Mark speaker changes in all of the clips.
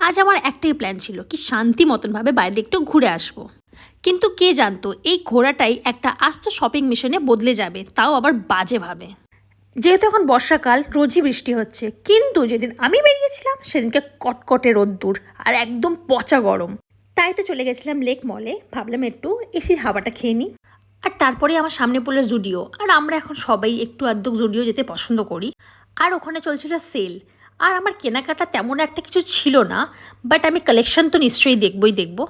Speaker 1: আজ আমার একটাই প্ল্যান ছিল কি শান্তি মতনভাবে বাইরে একটু ঘুরে আসবো, কিন্তু কে জানতো এই ঘোরাটাই একটা আস্ত শপিং মিশনে বদলে যাবে, তাও আবার বাজেভাবে। যেহেতু এখন বর্ষাকাল, রোজই বৃষ্টি হচ্ছে, কিন্তু যেদিন আমি বেরিয়েছিলাম সেদিনকে কটকটে রোদ্দুর আর একদম পচা গরম। তাই তো চলে গেছিলাম লেক মলে, ভাবলাম একটু এসির হাওয়াটা খেয়ে নিই। আর তারপরে আমার সামনে পড়লো জুডিও, আর আমরা এখন সবাই একটু আধটু জুডিও যেতে পছন্দ করি। আর ওখানে চলছিল সেল। আর আমার কেনাকাটা তেমন একটা কিছু ছিল না, বাট আমি কালেকশন তো নিশ্চয়ই দেখবই দেখবো।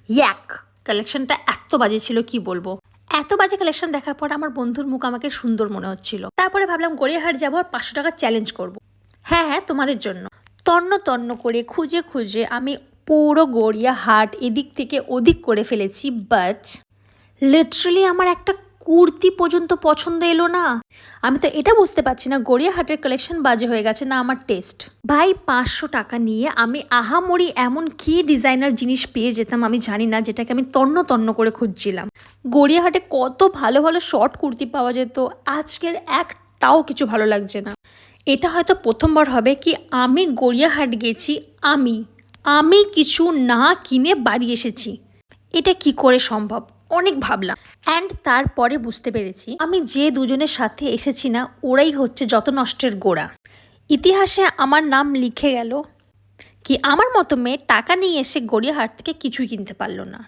Speaker 1: ইয়াক, কালেকশনটা এত বাজে ছিল কি বলবো। এত বাজে কালেকশন দেখার পর আমার বন্ধুর মুখ আমাকে সুন্দর মনে হচ্ছিল। তারপরে ভাবলাম গড়িয়াহাট যাবো আর 500 টাকা চ্যালেঞ্জ করব। হ্যাঁ হ্যাঁ, তোমাদের জন্য। তন্ন তন্ন করে খুঁজে খুঁজে আমি পুরো গড়িয়াহাট এদিক থেকে ওদিক করে ফেলেছি, বাট লিটারালি আমার একটা কুর্তি পর্যন্ত পছন্দ এলো না। আমি তো এটা বুঝতে পারছি না গড়িয়াহাটের কালেকশন বাজে হয়ে গেছে না আমার টেস্ট। ভাই 500 টাকা নিয়ে আমি আহামরি এমন কি ডিজাইনার জিনিস পেয়ে যেতাম আমি জানি না, যেটাকে আমি তন্ন তন্ন করে খুঁজছিলাম। গড়িয়াহাটে কত ভালো ভালো শর্ট কুর্তি পাওয়া যেত, আজকের একটাও কিছু ভালো লাগছে না। এটা হয়তো প্রথমবার হবে কি আমি গড়িয়াহাট গেছি, আমি কিছু না কিনে বাড়ি এসেছি। এটা কি করে সম্ভব? অনেক ভাবলাম, অ্যান্ড তারপরে বুঝতে পেরেছি আমি যে দুজনের সাথে এসেছি না, ওরাই হচ্ছে যত নষ্টের গোড়া। ইতিহাসে আমার নাম লিখে গেল কি আমার মতো মেয়ে টাকা নিয়ে এসে গড়িয়াহাট থেকে কিছুই কিনতে পারলো না।